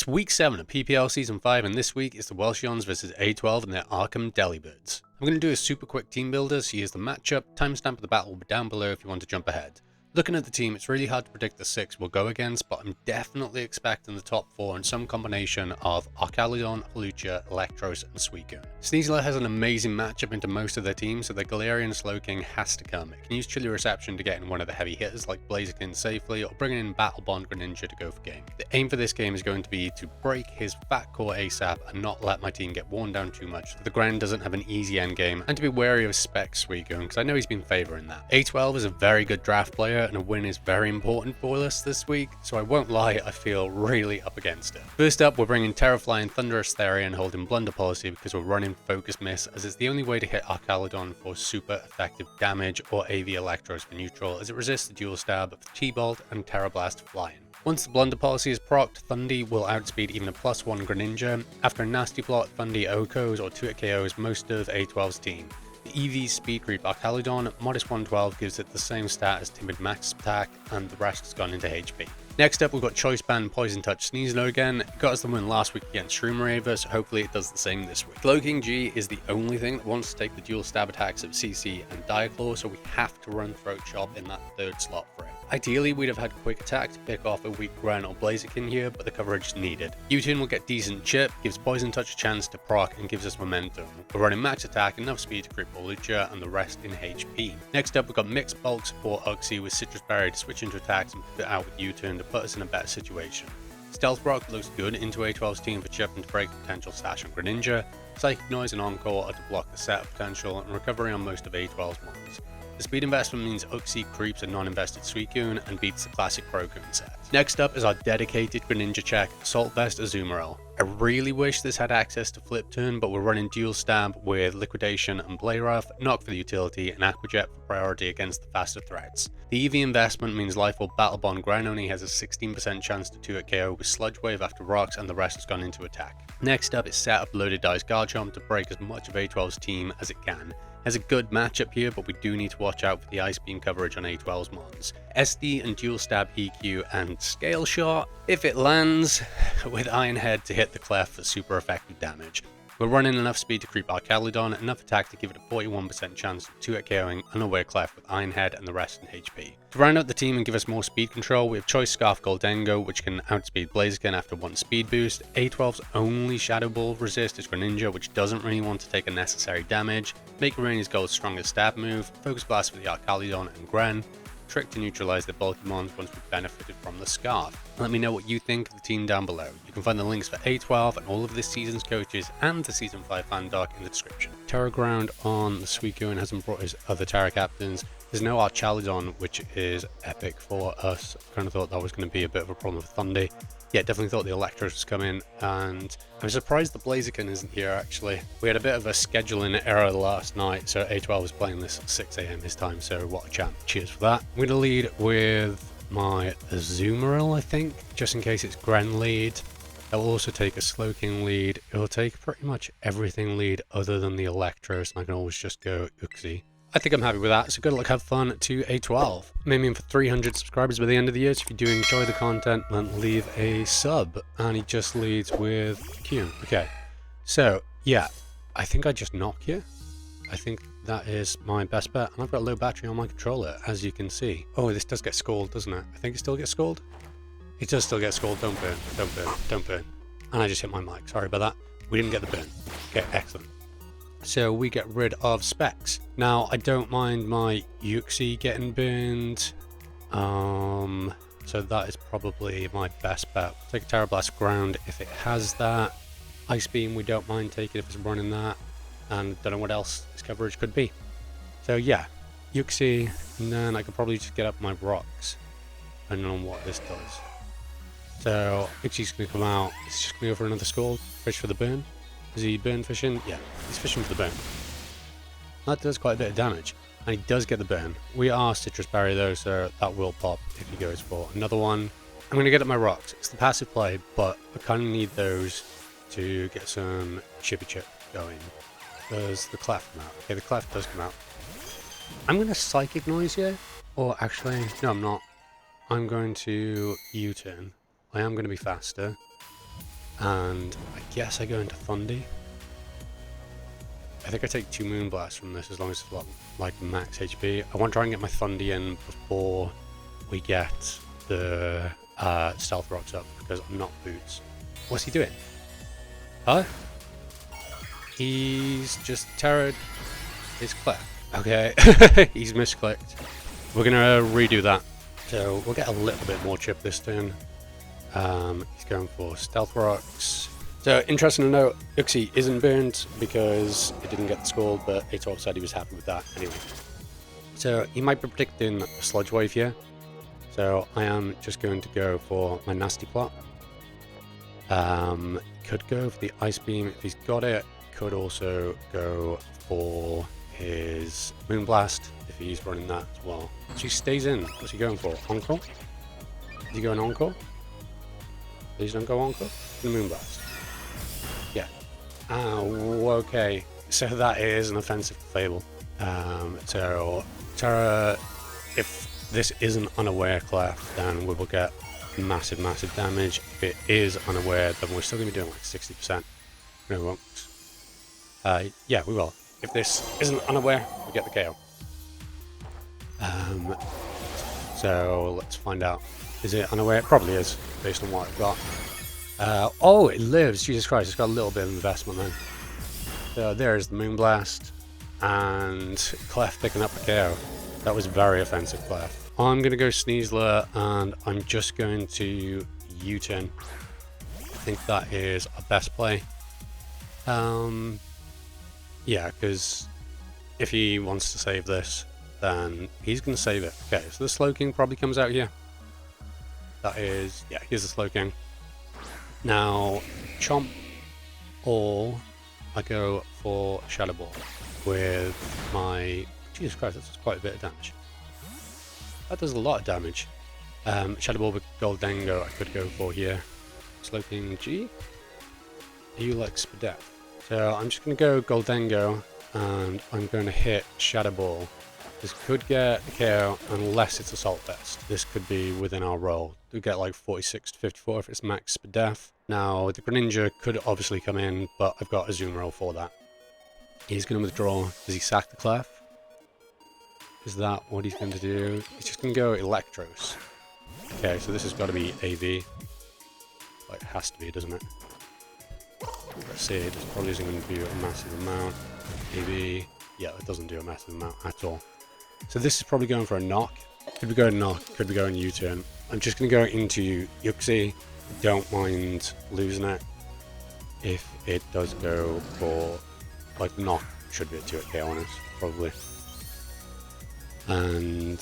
It's week 7 of PPL season 5, and this week is the Welsheons versus A12 and their Arkham Delibirds. I'm going to do a super quick team builder, so here's the matchup. Timestamp of the battle will be down below if you want to jump ahead. Looking at the team, it's really hard to predict the 6 we'll go against, but I'm definitely expecting the top 4 in some combination of Archaludon, Hawlucha, Electros, and Suicune. Sneasler has an amazing matchup into most of their teams, so the Galarian Slowking has to come. It can use Chilly Reception to get in one of the heavy hitters like Blaziken safely, or bring in Battle Bond Greninja to go for game. The aim for this game is going to be to break his fat core ASAP and not let my team get worn down too much, so the Gren doesn't have an easy endgame, and to be wary of Spec Suicune, because I know he's been favouring that. A12 is a very good draft player, and a win is very important for us this week, so I won't lie, I feel really up against it. First up, we're bringing Terrafly and Thunderous Therian holding Blunder Policy because we're running Focus Miss, as it's the only way to hit Archaludon for super effective damage, or AV Electros for neutral, as it resists the dual stab of T-Bolt and Terra Blast flying. Once the Blunder Policy is procced, Thundy will outspeed even a +1 Greninja. After a nasty plot, Thundy OHKOs or 2-hit KOs most of A12's team. The EV Speed Creep Archaludon, modest 112 gives it the same stat as Timid Max Attack, and the rest has gone into HP. Next up, we've got Choice Band Poison Touch Sneasler again. It got us the win last week against Shroomraver, so hopefully it does the same this week. Slowking G is the only thing that wants to take the dual stab attacks of CC and Diaclaw, so we have to run Throat Chop in that third slot for it. Ideally, we'd have had Quick Attack to pick off a weak Gren or Blaziken here, but the coverage is needed. U-turn will get decent chip, gives Poison Touch a chance to proc, and gives us momentum. We're running Max Attack, enough speed to creep Hawlucha, and the rest in HP. Next up, we've got Mixed Bulk Support Uxie with Citrus Berry to switch into attacks and put it out with U-turn to put us in a better situation. Stealth Rock looks good into A12's team for chipping to break the potential stash on Greninja. Psychic Noise and Encore are to block the setup potential, and recovery on most of A12's mons. The speed investment means Uxie creeps a non-invested Suicune and beats the classic Grogun set. Next up is our dedicated Greninja check, Assault Vest Azumarill. I really wish this had access to Flip Turn, but we're running Dual Stab with Liquidation and Blayruff, Knock for the utility, and Aqua Jet for priority against the faster threats. The EV investment means Life Orb Battle Bond Gren only has a 16% chance to 2-hit KO with Sludge Wave after rocks, and the rest has gone into attack. Next up is set up Loaded Dice Garchomp to break as much of A12's team as it can. Has a good matchup here, but we do need to watch out for the Ice Beam coverage on A12's mons. SD and Dual Stab EQ and Scale Shot, if it lands, with Iron Head to hit the clef for super effective damage. We're running enough speed to creep Archaludon, enough attack to give it a 41% chance of 2-hit KOing Unaware Clef with Iron Head and the rest in HP. To round out the team and give us more speed control, we have Choice Scarf Goldengo, which can outspeed Blaziken after 1 speed boost. A12's only Shadow Ball resist is Greninja, which doesn't really want to take unnecessary damage. Make Raini's Gold's strongest stab move, Focus Blast for the Archaludon and Gren, Trick to neutralize the bulky mons once we've benefited from the Scarf. Let me know what you think of the team down below. You can find the links for A12 and all of this season's coaches and the Season 5 fan doc in the description. Terra Ground on the Suicune hasn't brought his other Terra captains. There's no Archaludon, which is epic for us. I kind of thought that was going to be a bit of a problem with Thundy. Yeah, definitely thought the Electros was coming, and I'm surprised the Blaziken isn't here actually. We had a bit of a scheduling error last night, so A12 was playing this at 6 AM his time, so what a champ. Cheers for that. I'm going to lead with my Azumarill, I think, just in case it's Gren lead. That will also take a Slowking lead. It'll take pretty much everything lead other than the Electros, and I can always just go Uxie. I think I'm happy with that, so good luck, have fun to A12. I'm aiming for 300 subscribers by the end of the year, so if you do enjoy the content, then leave a sub. And he just leads with Q. Okay, so yeah, I think I just knock you. I think that is my best bet, and I've got low battery on my controller, as you can see. Oh, this does get scald, doesn't it? I think it still gets scald. It does still get scald, don't burn, don't burn, don't burn. And I just hit my mic, sorry about that. We didn't get the burn. Okay, excellent. So we get rid of Specs. Now, I don't mind my Uxie getting burned. So that is probably my best bet. Take a Terra Blast Ground if it has that. Ice Beam, we don't mind taking if it's running that. And don't know what else this coverage could be. So yeah, Uxie, and then I could probably just get up my rocks, depending on what this does. So Uxie's going to come out. It's just going to go for another Scald. Fish for the burn. Is he burn fishing? Yeah, he's fishing for the burn. That does quite a bit of damage, and he does get the burn. We are Citrus Berry though, so that will pop if he goes for another one. I'm going to get up my rocks. It's the passive play, but I kind of need those to get some chippy chip going. Does the Clef come out? Okay, the Clef does come out. I'm going to Psychic Noise here, or actually, no I'm not. I'm going to U-turn. I am going to be faster. And I guess I go into Thundy. I think I take 2 Moonblasts from this as long as it's like max HP. I want to try and get my Thundy in before we get the Stealth Rocks up, because I'm not Boots. What's he doing? Huh? He's just terrored his Clef. Okay, he's misclicked. We're gonna redo that. So we'll get a little bit more chip this turn. He's going for Stealth Rocks. So interesting to note, Uxie isn't burned because it didn't get the Scald, but A12 said he was happy with that anyway. So he might be predicting a Sludge Wave here. So I am just going to go for my Nasty Plot. Could go for the Ice Beam if he's got it. Could also go for his Moonblast if he's running that as well. So he stays in. What's he going for? Encore? Is he going Encore? Please don't go Encore. The Moonblast. Yeah. Oh, okay. So that is an offensive Fable. So Terra, if this isn't unaware Clef, then we will get massive damage. If it is unaware, then we're still going to be doing like 60%. No, we won't. Yeah, we will. If this isn't unaware, we get the KO. So let's find out. Is it unaware? It probably is, based on what I've got. Oh, it lives. Jesus Christ, it's got a little bit of investment then. So there's the Moonblast. And Clef picking up the KO. That was very offensive, Clef. I'm going to go Sneasler, and I'm just going to U-turn. I think that is our best play. Yeah, because if he wants to save this, then he's going to save it. Okay, so the Slowking probably comes out here. That is, yeah, here's the Slowking. Now, Chomp, or I go for Shadow Ball with my... Jesus Christ, that's quite a bit of damage. That does a lot of damage. Shadow Ball with Goldengo I could go for here. Slowking G. You like Spadef. So I'm just going to go Goldengo, and I'm going to hit Shadow Ball. This could get a KO unless it's Assault Vest. This could be within our roll. We get like 46 to 54 if it's max Spadef. Now the Greninja could obviously come in, but I've got Azumarill for that. He's going to withdraw. Does he sack the Clef? Is that what he's going to do? He's just going to go Electros. Okay, so this has got to be AV. Like, it has to be, doesn't it? Let's see, it probably isn't going to do a massive amount. AV. Yeah, it doesn't do a massive amount at all. So this is probably going for a knock. Could be going knock, could be going U-turn. I'm just going to go into Uxie. Don't mind losing it. If it does go for, like, knock, should be a 2-hit KO on us, probably. And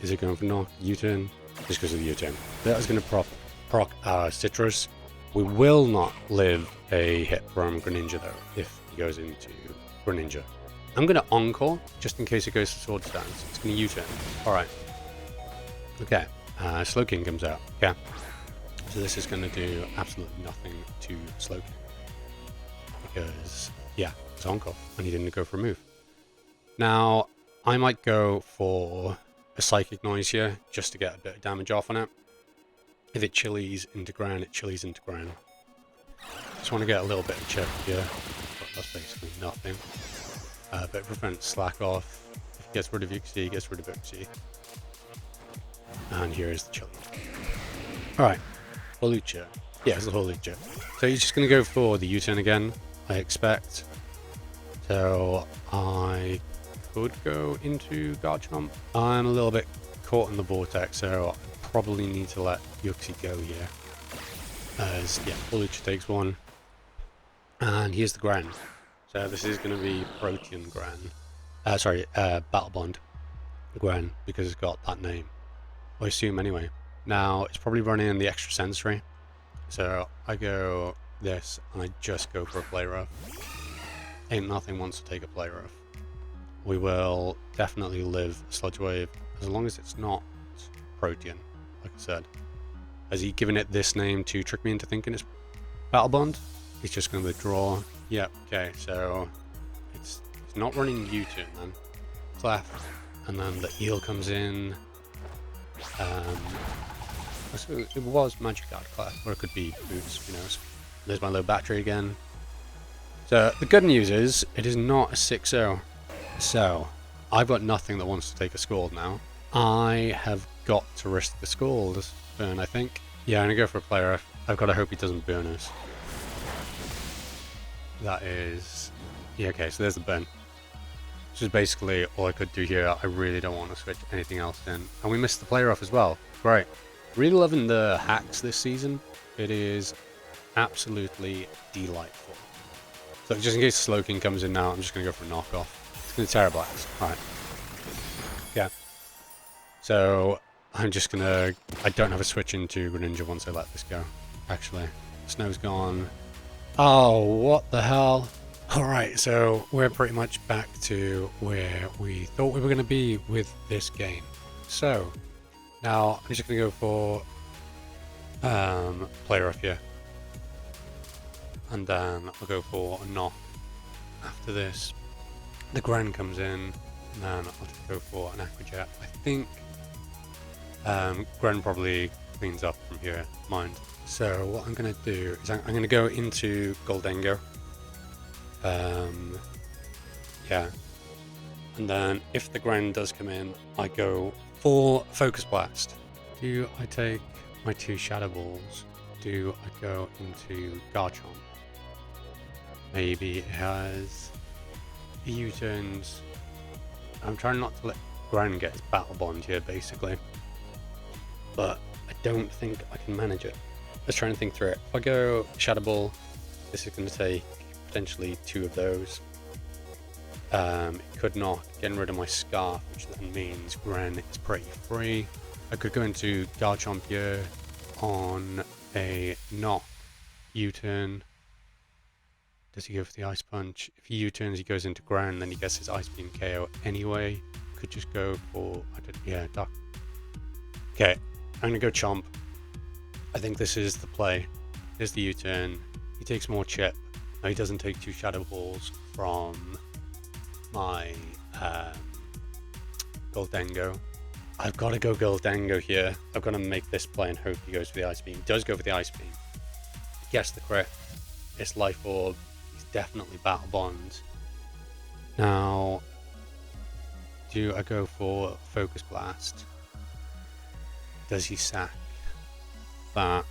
is it going for knock? U-turn? Just because of the U-turn. That is going to proc our Citrus. We will not live a hit from Greninja though, if he goes into Greninja. I'm going to Encore, just in case it goes to Sword Stance. It's going to U-turn. Alright. Okay. Slowking comes out. Okay. So this is going to do absolutely nothing to Slowking. Because, yeah, it's Encore, and he didn't go for a move. Now, I might go for a Psychic Noise here, just to get a bit of damage off on it. If it chillies into ground, it chillies into ground. Just want to get a little bit of chip here, but that's basically nothing. But it prevents Slack off. If he gets rid of Uxie, he gets rid of Uxie. And here is the chilly. Alright, Holucha. Yeah, it's the Holucha. So he's just going to go for the U-turn again, I expect. So I could go into Garchomp. I'm a little bit caught in the vortex, so I probably need to let Uxie go here. As, yeah, Holucha takes one. And here's the Gran. So this is going to be Protean Gran. Battle Bond Gran, because it's got that name. I assume anyway. Now, it's probably running in the extra sensory. So I go this, and I just go for a Play Rough. Ain't Nothing wants to take a Play Rough. We will definitely live Sludge Wave, as long as it's not Protean, like I said. Has he given it this name to trick me into thinking it's Battle Bond? He's just going to withdraw. Yep, okay, so it's not running U-turn then. Clef, and then the Eel comes in. It was Magic Guard Clef, or it could be Boots, who knows. There's my low battery again. So the good news is it is not a 6-0. So I've got nothing that wants to take a Scald now. I have got to risk the Scald burn, I think. Yeah, I'm going to go for a player F. I've got to hope he doesn't burn us. That is... Yeah, okay, so there's the burn. Which is basically all I could do here. I really don't want to switch anything else in. And we missed the player off as well. Great. Really loving the hacks this season. It is absolutely delightful. So just in case Slowking comes in now, I'm just going to go for a knockoff. It's going to Terra Blast. Alright. Yeah. So I'm just going to... I don't have a switch into Greninja once I let this go. Actually. Snow's gone. Oh, what the hell? Alright, so we're pretty much back to where we thought we were going to be with this game. So, now I'm just going to go for player off here. And then I'll go for a knock after this. The Gren comes in, and then I'll just go for an Aqua Jet. I think Gren probably cleans up from here, mind. So what I'm going to do is I'm going to go into Goldengo. Yeah. And then if the Gren does come in, I go for Focus Blast. Do I take my 2 Shadow Balls? Do I go into Garchomp? Maybe it has U-turns. I'm trying not to let Gren get his Battle Bond here, basically. But I don't think I can manage it. Let's try and think through it. If I go Shadow Ball, this is going to take potentially 2 of those. It could knock, getting rid of my Scarf, which then means Gren is pretty free. I could go into Garchomp here on a knock U-turn. Does he go for the Ice Punch? If he U-turns, he goes into Gren, then he gets his Ice Beam KO anyway. Could just go for... yeah, Duck. Okay, I'm going to go Chomp. I think this is the play. Here's the U-turn. He takes more chip. No, he doesn't take 2 Shadow Balls from my Goldengo. I've got to go Goldengo here. I've got to make this play and hope he goes for the Ice Beam. He does go for the Ice Beam. Gets the crit. It's Life Orb. He's definitely Battle Bond. Now, do I go for Focus Blast? Does he sack that?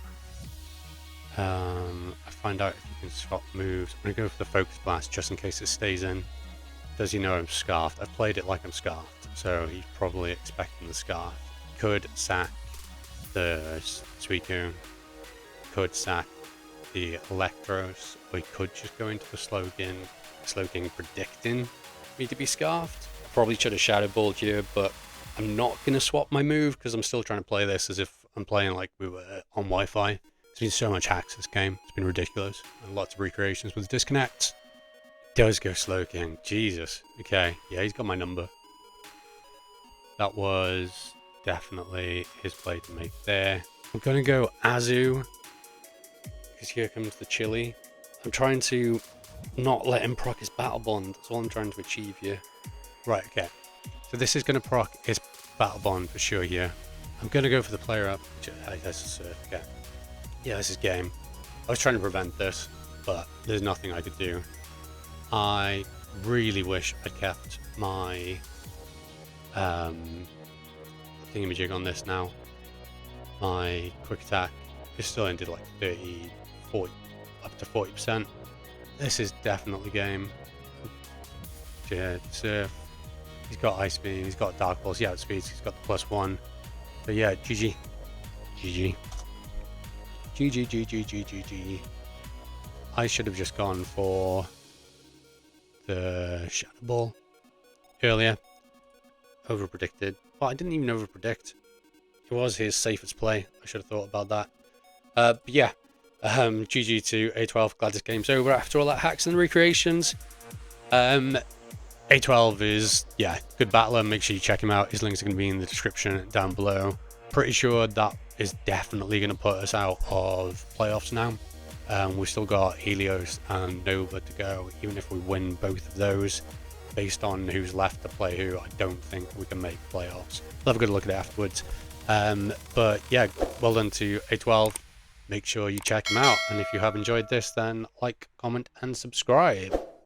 I find out if you can swap moves. I'm going to go for the Focus Blast just in case it stays in. Does he know I'm Scarfed? I've played it like I'm Scarfed, so he's probably expecting the Scarf. Could sack the Suicune. Could sack the Electros, or he could just go into the Slowking predicting me to be Scarfed. Probably should have Shadow Balled here, but I'm not going to swap my move because I'm still trying to play this as if I'm playing like we were on Wi-Fi. There's been so much hacks this game. It's been ridiculous. And lots of recreations with disconnects. Does go Slowking. Jesus. Okay. Yeah, he's got my number. That was definitely his play to make there. I'm going to go Azu. Because here comes the Chili. I'm trying to not let him proc his Battle Bond. That's all I'm trying to achieve here. Right, okay. So this is going to proc his Battle Bond for sure here. I'm going to go for the player up. This is okay. Yeah, this is game. I was trying to prevent this, but there's nothing I could do. I really wish I'd kept my thingamajig on this now. My quick attack is still into like 30, 40, up to 40%. This is definitely game. Yeah, Surf. He's got Ice Beam, he's got Dark Pulse, he outspeeds, he's got the +1. But yeah, GG. GG. GG. I should have just gone for the Shadow Ball earlier. Over-predicted. Well, I didn't even over-predict. It was his safest play. I should have thought about that. But yeah, GG to A12. Glad this game's over after all that hacks and recreations. A12 is, yeah, good battler. Make sure you check him out. His links are going to be in the description down below. Pretty sure that is definitely going to put us out of playoffs now. We've still got Helios and Nova to go. Even if we win both of those, based on who's left to play who, I don't think we can make playoffs. We'll have a good look at it afterwards. But yeah, well done to A12. make sure you check them out. And if you have enjoyed this, then like, comment, and subscribe.